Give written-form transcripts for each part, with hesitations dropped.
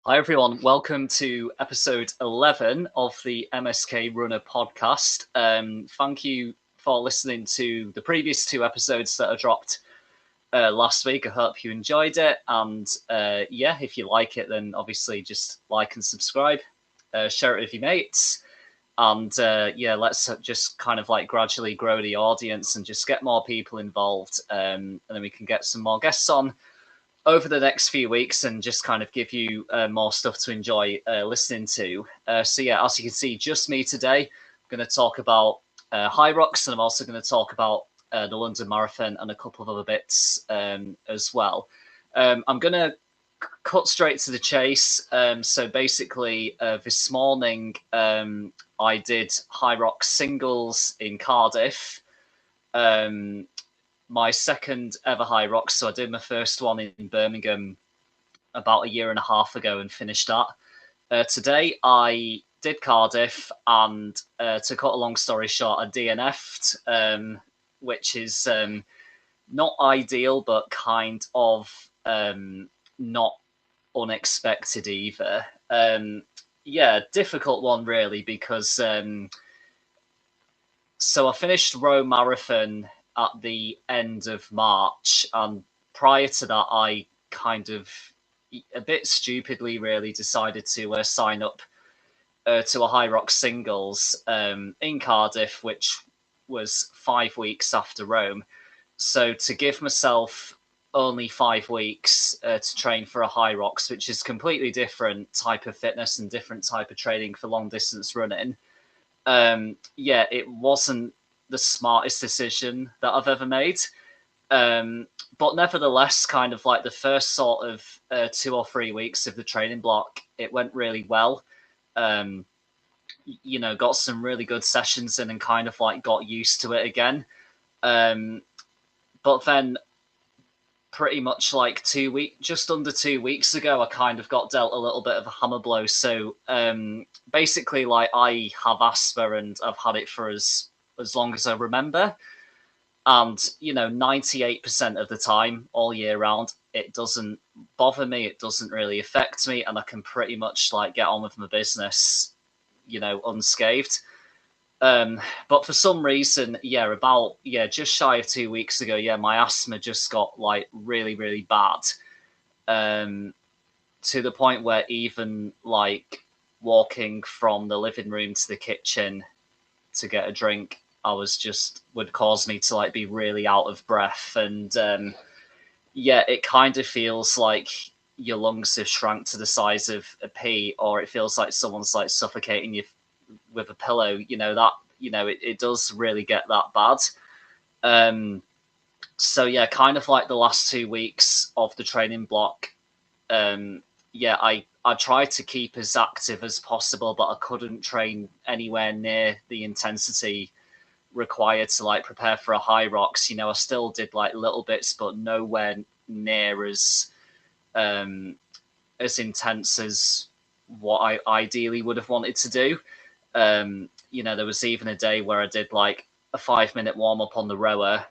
Hi, everyone. Welcome to episode 11 of the MSK Runner podcast. Thank you for listening to the previous two episodes that are dropped last week. I hope you enjoyed it. And yeah, if you like it, then obviously just like and subscribe, share it with your mates. And yeah, let's just kind of like gradually grow the audience and just get more people involved. And then we can get some more guests on over the next few weeks and just kind of give you more stuff to enjoy listening to. So yeah, as you can see, just me today. I'm going to talk about HYROX, and I'm also going to talk about the London Marathon and a couple of other bits as well. I'm going to cut straight to the chase. So basically, this morning I did HYROX singles in Cardiff. My second ever HYROX. So I did my first one in Birmingham about a year and a half ago and finished that. Today I did Cardiff, and to cut a long story short, I DNF'd, which is not ideal, but kind of not unexpected either. Yeah, difficult one really, because so I finished Rome Marathon at the end of March, and prior to that, I kind of a bit stupidly really decided to sign up to a HYROX singles in Cardiff, which was 5 weeks after Rome. So to give myself only 5 weeks to train for a HYROX, which is completely different type of fitness and different type of training for long distance running. Yeah, it wasn't the smartest decision that I've ever made. But nevertheless, kind of like the first sort of 2 or 3 weeks of the training block, it went really well. You know, got some really good sessions in and kind of like got used to it again. But then pretty much like just under 2 weeks ago, I kind of got dealt a little bit of a hammer blow. So basically, like, I have asthma and I've had it for as long as I remember. And, you know, 98% of the time, all year round, it doesn't bother me. It doesn't really affect me. And I can pretty much like get on with my business, you know, unscathed. But for some reason, just shy of 2 weeks ago, my asthma just got like really, really bad. To the point where even like walking from the living room to the kitchen to get a drink, would cause me to like be really out of breath. And it kind of feels like your lungs have shrunk to the size of a pea, or it feels like someone's like suffocating you with a pillow. It does really get that bad. So yeah, kind of like the last 2 weeks of the training block, I tried to keep as active as possible, but I couldn't train anywhere near the intensity required to like prepare for a HYROX. I still did like little bits, but nowhere near as intense as what I ideally would have wanted to do. There was even a day where I did like a 5-minute warm up on the rower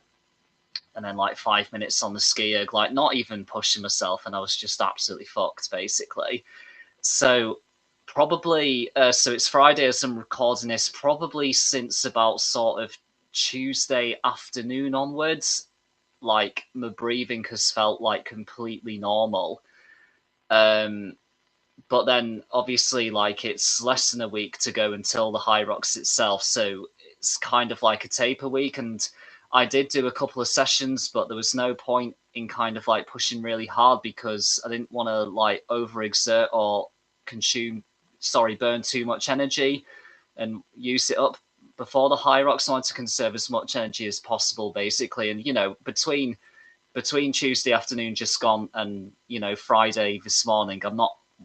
and then like 5 minutes on the ski erg, like not even pushing myself, and I was just absolutely fucked basically. So probably, so it's Friday as I'm recording this, probably since about sort of Tuesday afternoon onwards, like my breathing has felt like completely normal. But then obviously like it's less than a week to go until the HYROX itself. So it's kind of like a taper week. And I did do a couple of sessions, but there was no point in kind of like pushing really hard because I didn't want to like overexert or burn too much energy and use it up before the HYROX. I wanted to conserve as much energy as possible, basically. And, between Tuesday afternoon just gone and, Friday this morning,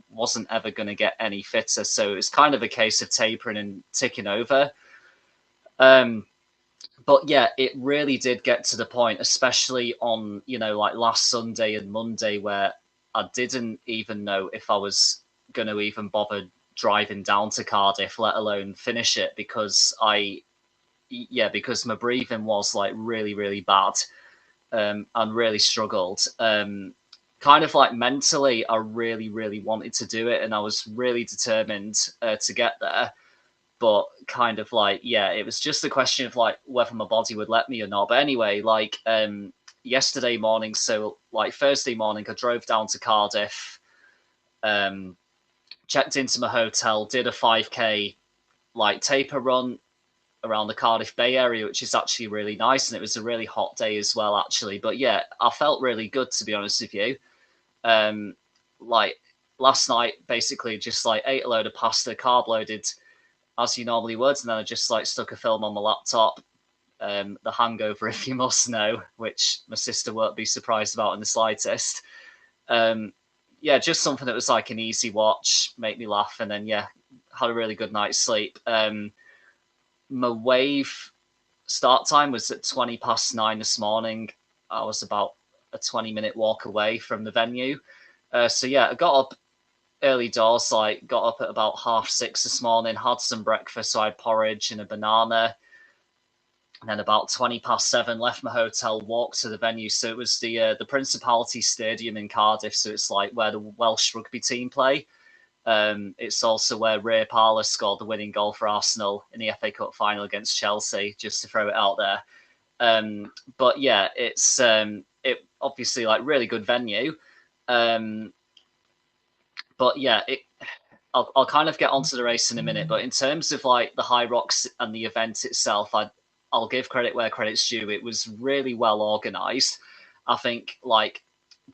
wasn't ever going to get any fitter. So it's kind of a case of tapering and ticking over. But yeah, it really did get to the point, especially on, like last Sunday and Monday, where I didn't even know if I was going to even bother driving down to Cardiff, let alone finish it, because because my breathing was like really, really bad, and really struggled. kind of like mentally, I really, really wanted to do it, and I was really determined to get there. But kind of like, yeah, it was just a question of like whether my body would let me or not. But anyway, like yesterday morning, so like Thursday morning, I drove down to Cardiff, checked into my hotel, did a 5K like taper run around the Cardiff Bay area, which is actually really nice, and it was a really hot day as well, actually. But yeah, I felt really good, to be honest with you. Like last night, basically just like ate a load of pasta, carb loaded as you normally would, and then I just like stuck a film on my laptop. The Hangover, if you must know, which my sister won't be surprised about in the slightest. Yeah, just something that was like an easy watch, make me laugh, and then yeah, had a really good night's sleep. My wave start time was at 9:20 this morning. I was about a 20-minute walk away from the venue. So yeah, I got up early doors, like got up at about 6:30 this morning, had some breakfast, so I had porridge and a banana. And then about 7:20, left my hotel, walked to the venue. So it was the Principality Stadium in Cardiff. So it's like where the Welsh rugby team play. It's also where Ray Parlour scored the winning goal for Arsenal in the FA Cup final against Chelsea, just to throw it out there. But yeah, it's it obviously like really good venue. But yeah, I'll kind of get onto the race in a minute. But in terms of like the HYROX and the event itself, I'll give credit where credit's due. It was really well organised. I think like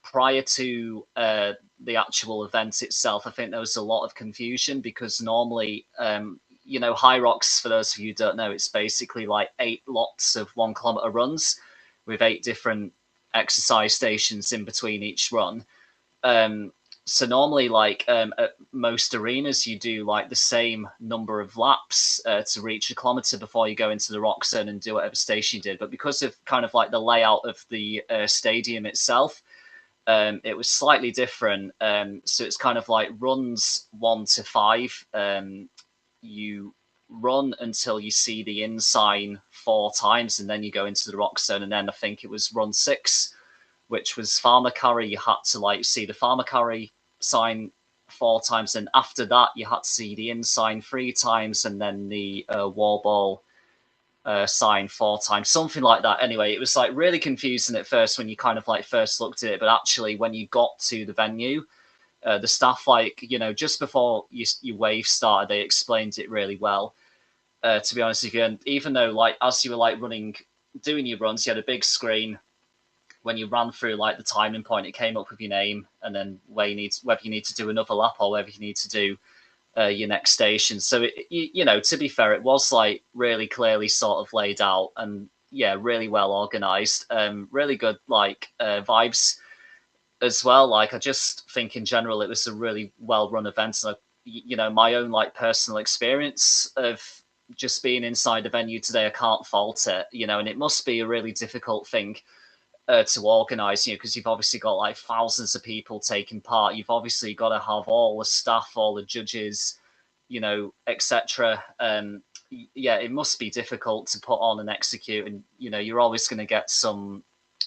prior to the actual event itself, I think there was a lot of confusion because normally, HYROX, for those of you who don't know, it's basically like 8 lots of 1 kilometer runs with 8 different exercise stations in between each run. So normally, like at most arenas, you do like the same number of laps to reach a kilometer before you go into the rock zone and do whatever station you did. But because of kind of like the layout of the stadium itself, it was slightly different. So it's kind of like runs 1 to 5. You run until you see the in sign 4 times, and then you go into the rock zone. And then I think it was run 6, which was Farmer Carry. You had to like see the Farmer Carry sign 4 times, and after that you had to see the in sign 3 times, and then the wall ball sign 4 times, something like that. Anyway, it was like really confusing at first when you kind of like first looked at it, but actually when you got to the venue, the staff, like, just before your wave started, they explained it really well, to be honest with you. And even though like as you were like doing your runs, you had a big screen. When you ran through like the timing point, it came up with your name and then whether you need to do another lap or whether you need to do your next station. So to be fair, it was like really clearly sort of laid out, and yeah, really well organized. Really good like vibes as well. Like I just think in general it was a really well run event. And my own like personal experience of just being inside the venue today, I can't fault it. And it must be a really difficult thing to organise, because you've obviously got like thousands of people taking part. You've obviously got to have all the staff, all the judges, etc. Yeah, it must be difficult to put on and execute, and you're always going to get some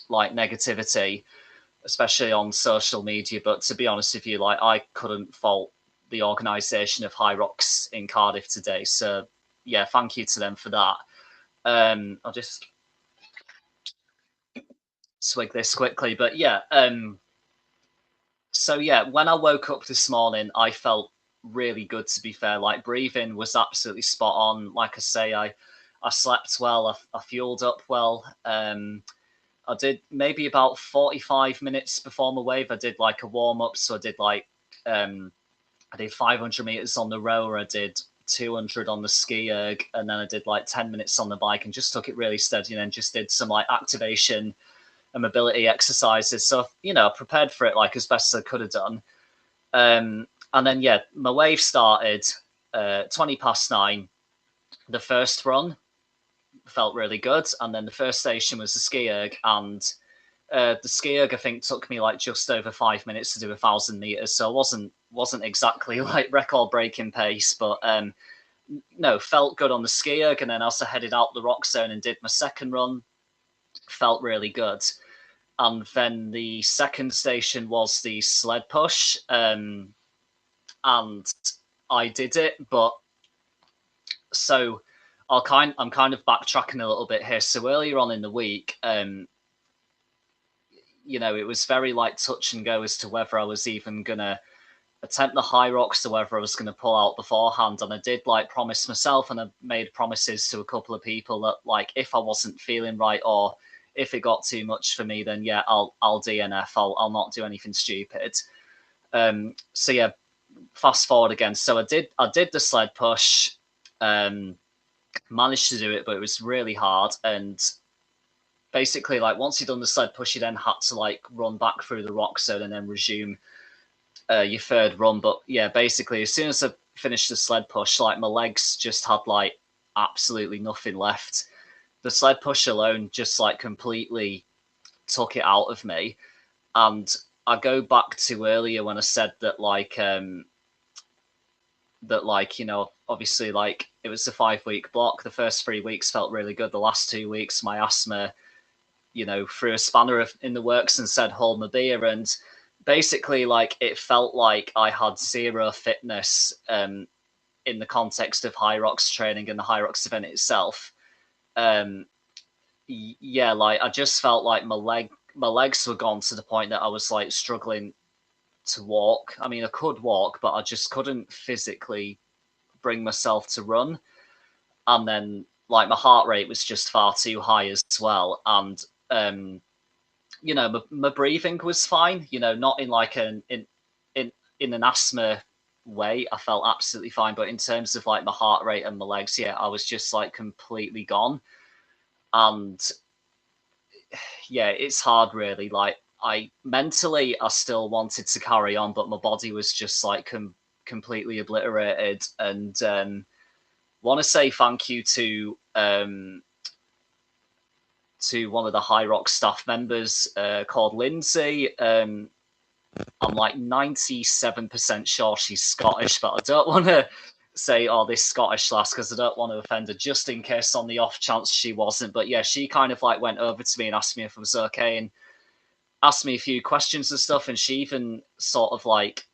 like negativity, especially on social media. But to be honest with you, like I couldn't fault the organisation of HYROX in Cardiff today. So yeah, thank you to them for that. I'll just swig this quickly, but yeah. So yeah, when I woke up this morning, I felt really good, to be fair. Like breathing was absolutely spot on. Like I say, I slept well, I fueled up well. I did maybe about 45 minutes before my wave, I did like a warm up. So I did like I did 500 meters on the rower, I did 200 on the ski erg, and then I did like 10 minutes on the bike and just took it really steady, and then just did some like activation and mobility exercises. So I prepared for it like as best as I could have done. And then yeah, my wave started 9:20. The first run felt really good, and then the first station was the ski erg, and the ski erg I think took me like just over 5 minutes to do 1,000 meters. So I wasn't exactly like record breaking pace, but no, felt good on the ski erg. And then as I headed out the rock zone and did my second run, felt really good. and then the second station was the sled push, and I did it. But so I'm kind of backtracking a little bit here. So earlier on in the week, it was very like touch and go as to whether I was even gonna attempt the HYROX or whether I was going to pull out beforehand. And I did like promise myself, and I made promises to a couple of people that like if I wasn't feeling right or if it got too much for me, then yeah, I'll DNF. I'll not do anything stupid. So yeah, fast forward again. So I did the sled push, managed to do it, but it was really hard. And basically, like once you'd done the sled push, you then had to like run back through the rock zone and then resume your third run. But yeah, basically, as soon as I finished the sled push, like my legs just had like absolutely nothing left. The sled push alone just like completely took it out of me. And I go back to earlier when I said that obviously like it was a 5-week block. The first 3 weeks felt really good. The last 2 weeks, my asthma, threw a spanner in the works and said, hold my beer. And basically, like it felt like I had zero fitness in the context of HYROX training and the HYROX event itself. Yeah, like I just felt like my legs were gone to the point that I was like struggling to walk. I mean, I could walk, but I just couldn't physically bring myself to run. And then like my heart rate was just far too high as well. And my breathing was fine, not in like in an asthma way. I felt absolutely fine. But in terms of like my heart rate and my legs, yeah, I was just like completely gone. And yeah, it's hard really. Like I still wanted to carry on, but my body was just like completely obliterated. And want to say thank you to one of the HYROX staff members called Lindsay. I'm like 97% sure she's Scottish, but I don't want to say, this Scottish lass, because I don't want to offend her, just in case on the off chance she wasn't. But yeah, she kind of like went over to me and asked me if I was okay and asked me a few questions and stuff. And she even sort of like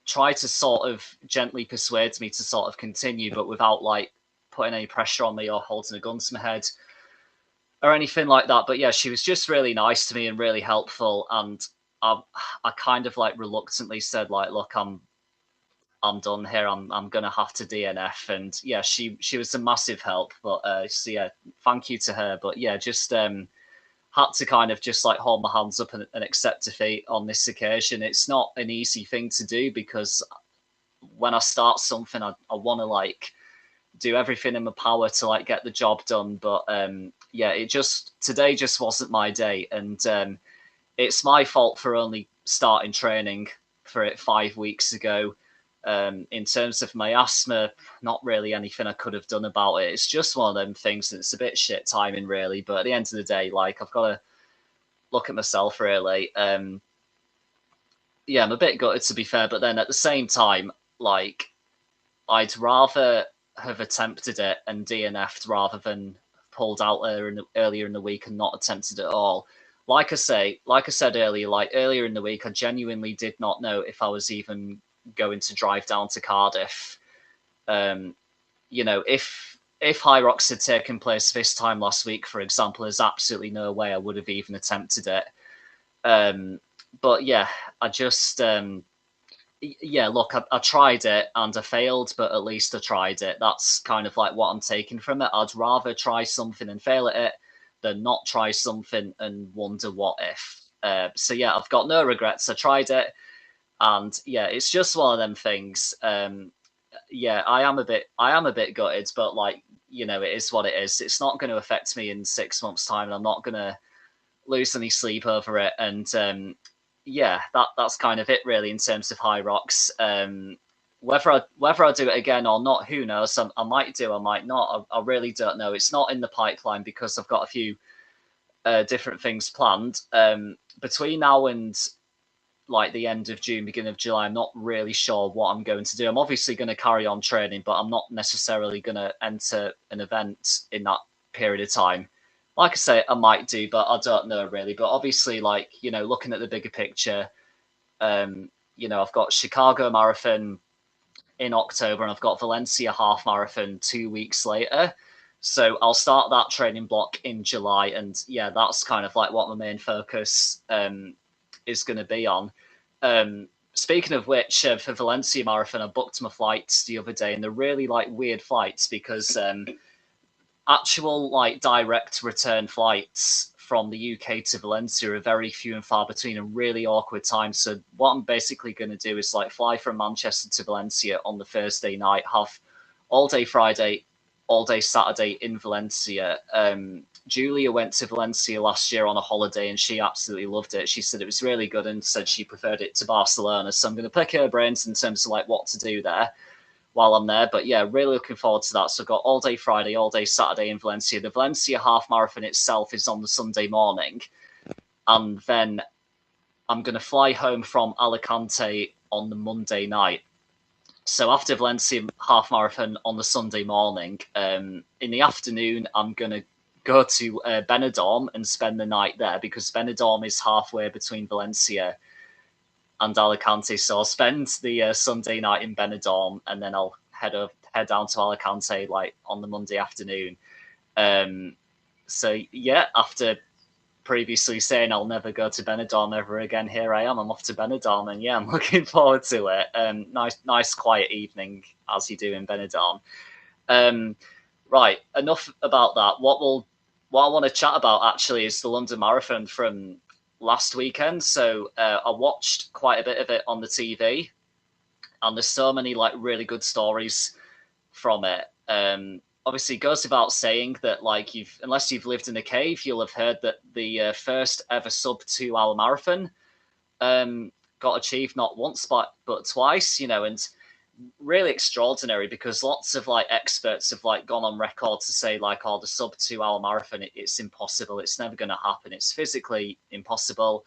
tried to sort of gently persuade me to sort of continue, but without like putting any pressure on me or holding a gun to my head or anything like that. But yeah, she was just really nice to me and really helpful. And I kind of like reluctantly said like, look, I'm done here. I'm gonna have to DNF. And yeah, she was a massive help. But so yeah, thank you to her. But yeah, just had to kind of just like hold my hands up and accept defeat on this occasion. It's not an easy thing to do because when I start something, I want to like do everything in my power to like get the job done. But yeah, today just wasn't my day. And it's my fault for only starting training for it 5 weeks ago. In terms of my asthma, not really anything I could have done about it. It's just one of them things, and it's a bit shit timing, really. But at the end of the day, like I've got to look at myself, really. Yeah, I'm a bit gutted, to be fair. But then at the same time, like I'd rather have attempted it and DNF'd rather than pulled out earlier in the week and not attempted it at all. Like I said earlier, like earlier in the week, I genuinely did not know if I was even going to drive down to Cardiff. If HYROX had taken place this time last week, for example, there's absolutely no way I would have even attempted it. But yeah, I just look, I tried it and I failed, but at least I tried it. That's kind of like what I'm taking from it. I'd rather try something and fail at it than not try something and wonder what if. So yeah, I've got no regrets. I tried it. And yeah, it's just one of them things. Yeah, I am a bit gutted, but like, it is what it is. It's not going to affect me in 6 months' time, and I'm not going to lose any sleep over it. And yeah, that's kind of it really in terms of HYROX. Whether I do it again or not, who knows? I might do, I might not. I really don't know. It's not in the pipeline because I've got a few different things planned. Between now and like the end of June, beginning of July, I'm not really sure what I'm going to do. I'm obviously going to carry on training, but I'm not necessarily going to enter an event in that period of time. like I say, I might do, but I don't know really. But obviously, like, you know, looking at the bigger picture, you know, I've got Chicago Marathon in October and I've got Valencia half marathon 2 weeks later. So I'll start that training block in July, and yeah, that's kind of like what my main focus is going to be on. Speaking of which, for Valencia Marathon, I booked my flights the other day, and they're really like weird flights because actual like direct return flights from the UK to Valencia are very few and far between and really awkward times. So what I'm basically going to do is like fly from Manchester to Valencia on the Thursday night, have all day Friday, all day Saturday in Valencia. Julia went to Valencia last year on a holiday and she absolutely loved it. She said it was really good and said she preferred it to Barcelona. So I'm going to pick her brains in terms of like what to do there while I'm there. But yeah, really looking forward to that. So I've got all day Friday, all day Saturday in Valencia. The Valencia half marathon itself is on the Sunday morning. And then I'm going to fly home from Alicante on the Monday night. So after Valencia half marathon on the Sunday morning, in the afternoon, I'm going to go to Benidorm and spend the night there because Benidorm is halfway between Valencia and Alicante. So I'll spend the Sunday night in Benidorm and then I'll head down to Alicante like on the Monday afternoon. So yeah, after previously saying I'll never go to Benidorm ever again, here I am. I'm off to Benidorm, and yeah, I'm looking forward to it. Nice, quiet evening as you do in Benidorm. Right, enough about that. What I want to chat about actually is the London Marathon from last weekend. So I watched quite a bit of it on the TV, and there's so many like really good stories from it. Obviously, it goes without saying that like unless you've lived in a cave, you'll have heard that the first ever sub 2 hour marathon got achieved not once but twice. You know, and really extraordinary because lots of like experts have like gone on record to say like, oh, the sub 2 hour marathon, it's impossible, it's never going to happen, it's physically impossible.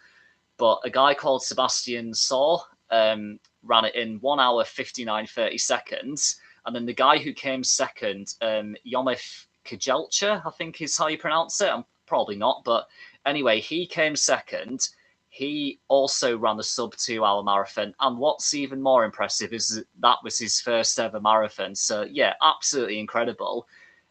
But a guy called Sebastian Saw ran it in 1 hour 59:30 seconds, and then the guy who came second, Yomif Kajelcha, I think is how you pronounce it. I'm probably not, but anyway, he came second. He also ran the sub 2 hour marathon. And what's even more impressive is that was his first ever marathon. So, yeah, absolutely incredible.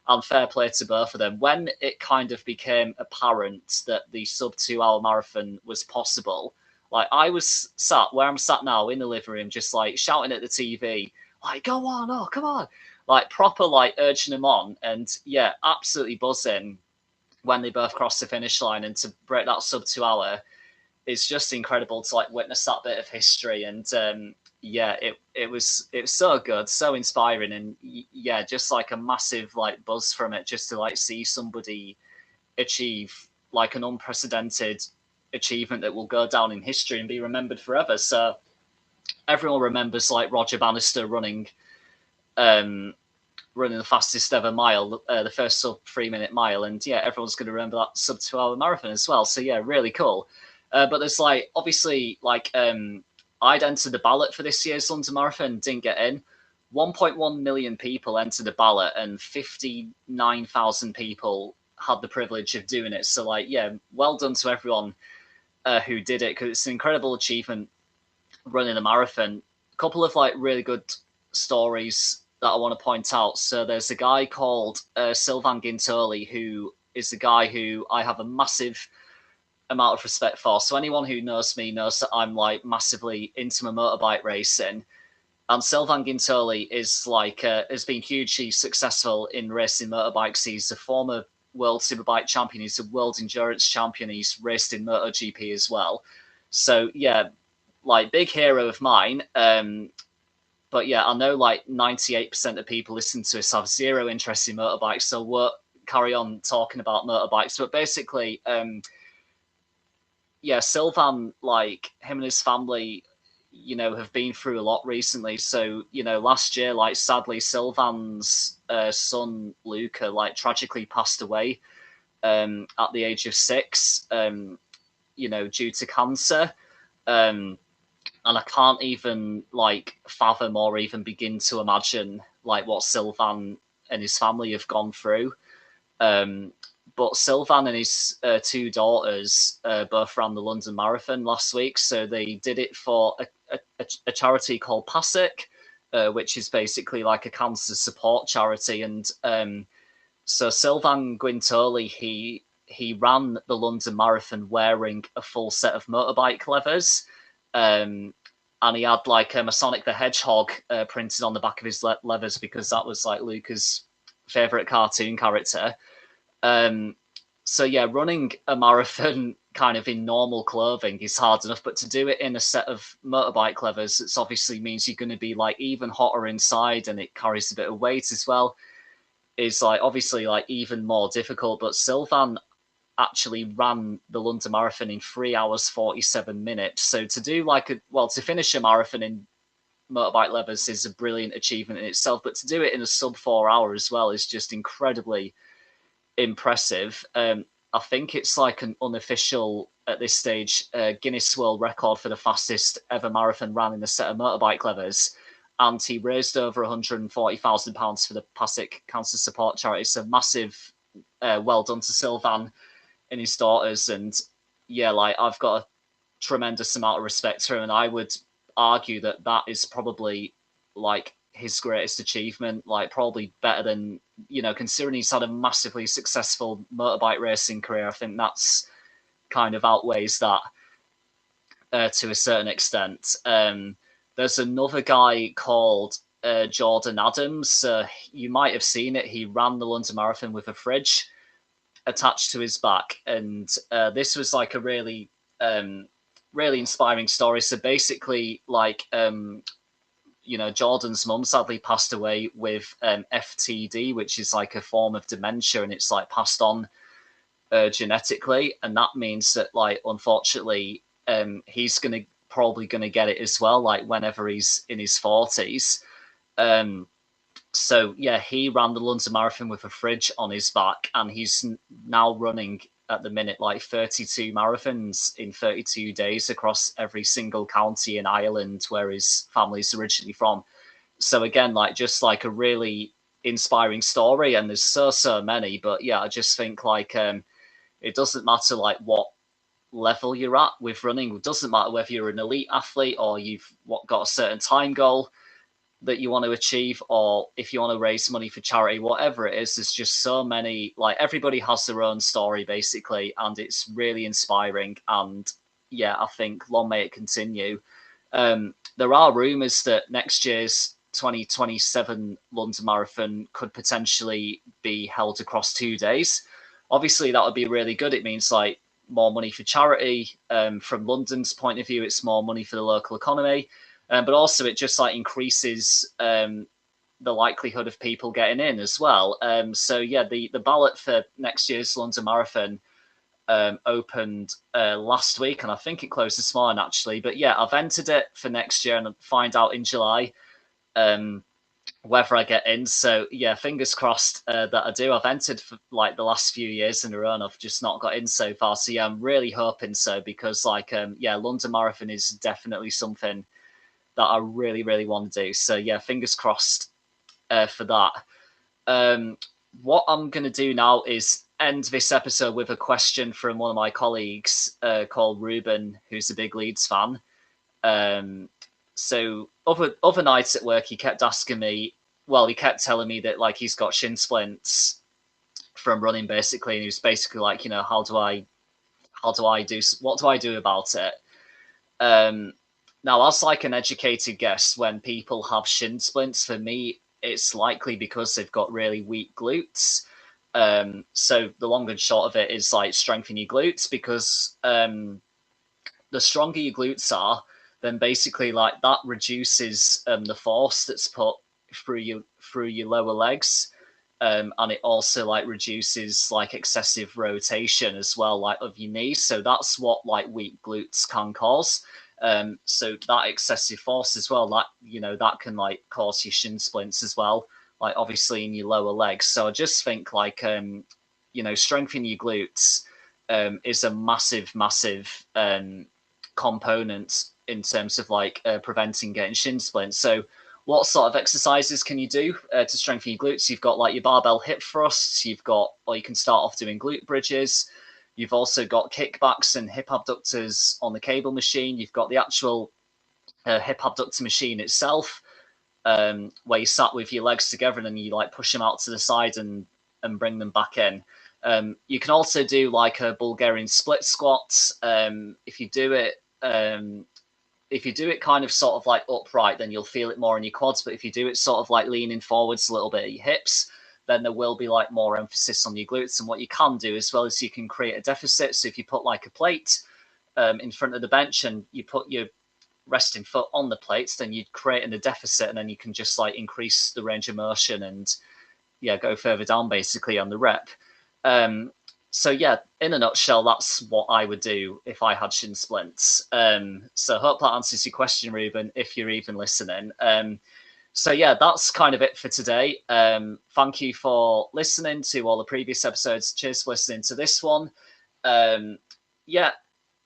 And fair play to both of them. When it kind of became apparent that the sub 2 hour marathon was possible, like I was sat where I'm sat now in the living room, just like shouting at the TV, like, go on, oh, come on. Like proper like urging them on. And yeah, absolutely buzzing when they both crossed the finish line, and to break that sub 2 hour. It's just incredible to like witness that bit of history, and yeah, it was so good, so inspiring, and yeah, just like a massive like buzz from it, just to like see somebody achieve like an unprecedented achievement that will go down in history and be remembered forever. So everyone remembers like Roger Bannister running the fastest ever mile, the first sub 3 minute mile, and yeah, everyone's going to remember that sub 2 hour marathon as well. So yeah, really cool. But there's like obviously like I'd entered the ballot for this year's London Marathon, didn't get in. 1.1 million people entered the ballot, and 59,000 people had the privilege of doing it. So like, yeah, well done to everyone who did it, because it's an incredible achievement running a marathon. A couple of like really good stories that I want to point out. So there's a guy called Sylvain Guintoli, who is the guy who I have a massive amount of respect for. So anyone who knows me knows that I'm like massively into my motorbike racing. And Sylvain Guintoli is like has been hugely successful in racing motorbikes. He's a former world superbike champion. He's a world endurance champion. He's raced in MotoGP as well. So yeah, like big hero of mine. But yeah, I know like 98% of people listening to us have zero interest in motorbikes, so we'll carry on talking about motorbikes. But basically, yeah, Sylvain, like him and his family, you know, have been through a lot recently. So, you know, last year, like sadly, Sylvain's son Luca, like tragically passed away at the age of 6, you know, due to cancer. And I can't even like fathom or even begin to imagine like what Sylvain and his family have gone through. but Sylvan and his two daughters both ran the London Marathon last week, so they did it for a charity called PASIC, which is basically like a cancer support charity. And so Sylvan Guintoli, he ran the London Marathon wearing a full set of motorbike levers, and he had like a Sonic the Hedgehog printed on the back of his levers because that was like Luca's favorite cartoon character. So yeah, running a marathon kind of in normal clothing is hard enough, but to do it in a set of motorbike levers, it obviously means you're going to be like even hotter inside, and it carries a bit of weight as well, is like obviously like even more difficult. But Sylvan actually ran the London Marathon in 3 hours 47 minutes. So to do like to finish a marathon in motorbike levers is a brilliant achievement in itself, but to do it in a sub 4 hour as well is just incredibly impressive. I think it's like an unofficial at this stage Guinness World Record for the fastest ever marathon ran in a set of motorbike levers, and he raised over £140,000 for the PASIC Cancer Support Charity. So massive well done to Sylvan and his daughters. And yeah, like I've got a tremendous amount of respect for him, and I would argue that that is probably like his greatest achievement, like probably better than, you know, considering he's had a massively successful motorbike racing career. I think that's kind of outweighs that to a certain extent. There's another guy called Jordan Adams. You might have seen it. He ran the London Marathon with a fridge attached to his back, and this was like a really really inspiring story. So basically, like you know, Jordan's mum sadly passed away with FTD, which is like a form of dementia, and it's like passed on genetically, and that means that like unfortunately he's probably gonna get it as well, like whenever he's in his 40s. So yeah, he ran the London Marathon with a fridge on his back, and he's now running at the minute like 32 marathons in 32 days across every single county in Ireland where his family's originally from. So again, like just like a really inspiring story, and there's so many. But yeah, I just think like it doesn't matter like what level you're at with running. It doesn't matter whether you're an elite athlete or you've got a certain time goal that you want to achieve, or if you want to raise money for charity, whatever it is. There's just so many, like everybody has their own story basically, and it's really inspiring. And yeah, I think long may it continue. There are rumours that next year's 2027 London Marathon could potentially be held across 2 days. Obviously, that would be really good. It means like more money for charity. From London's point of view, it's more money for the local economy. But also it just like increases the likelihood of people getting in as well. So yeah, the ballot for next year's London Marathon opened last week, and I think it closed this morning actually. But yeah, I've entered it for next year, and I'll find out in July whether I get in. So yeah, fingers crossed that I do. I've entered for like the last few years in a row, and I've just not got in so far. So yeah, I'm really hoping so, because like yeah, London Marathon is definitely something that I really, really want to do. So yeah, fingers crossed for that. What I'm going to do now is end this episode with a question from one of my colleagues called Reuben, who's a big Leeds fan. So other nights at work, he kept asking me, well, he kept telling me that like he's got shin splints from running basically, and he was basically like, you know, what do I do about it? Now, as like an educated guess, when people have shin splints, for me, it's likely because they've got really weak glutes. So the long and short of it is like strengthen your glutes, because the stronger your glutes are, then basically like that reduces the force that's put through your lower legs. And it also like reduces like excessive rotation as well, like of your knees. So that's what like weak glutes can cause. So that excessive force as well, that, you know, that can like cause your shin splints as well, like obviously in your lower legs. So I just think like you know, strengthening your glutes is a massive component in terms of like preventing getting shin splints. So what sort of exercises can you do to strengthen your glutes? You've got like your barbell hip thrusts. Or you can start off doing glute bridges. You've also got kickbacks and hip abductors on the cable machine. You've got the actual hip abductor machine itself, where you sat with your legs together and then you like push them out to the side and bring them back in. You can also do like a Bulgarian split squat. If you do it kind of sort of like upright, then you'll feel it more in your quads. But if you do it sort of like leaning forwards a little bit at your hips, then there will be like more emphasis on your glutes. And what you can do as well is you can create a deficit. So if you put like a plate in front of the bench and you put your resting foot on the plates, then you'd create a deficit, and then you can just like increase the range of motion and go further down basically on the rep. So yeah, in a nutshell, that's what I would do if I had shin splints. So hope that answers your question, Reuben, if you're even listening. So yeah, that's kind of it for today. Thank you for listening to all the previous episodes. Cheers for listening to this one. Yeah,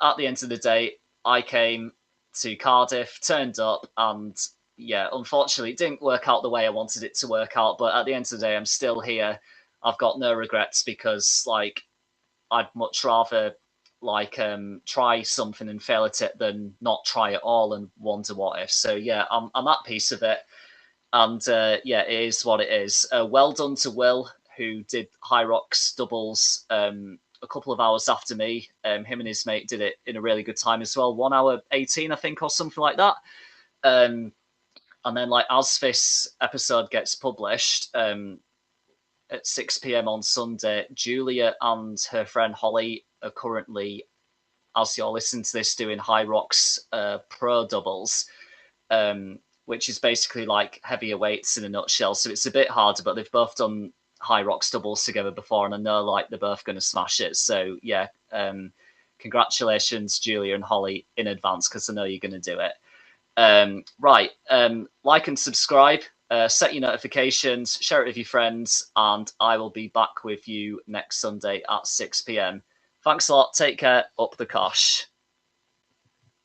at the end of the day, I came to Cardiff, turned up, and yeah, unfortunately, it didn't work out the way I wanted it to work out. But at the end of the day, I'm still here. I've got no regrets because like I'd much rather like try something and fail at it than not try at all and wonder what if. So yeah, I'm at peace with it, and yeah, it is what it is. Well done to Will, who did HYROX doubles a couple of hours after me. Him and his mate did it in a really good time as well, 1 hour 18, I think, or something like that. And then like as this episode gets published, at 6 p.m. on Sunday, Julia and her friend Holly are currently, as you're listening to this, doing HYROX Pro doubles, which is basically like heavier weights in a nutshell. So it's a bit harder, but they've both done HYROX doubles together before, and I know like they're both going to smash it. So yeah, congratulations, Julia and Holly, in advance, because I know you're going to do it. Right, like and subscribe. Set your notifications, share it with your friends, and I will be back with you next Sunday at 6 p.m. Thanks a lot. Take care. Up the kosh.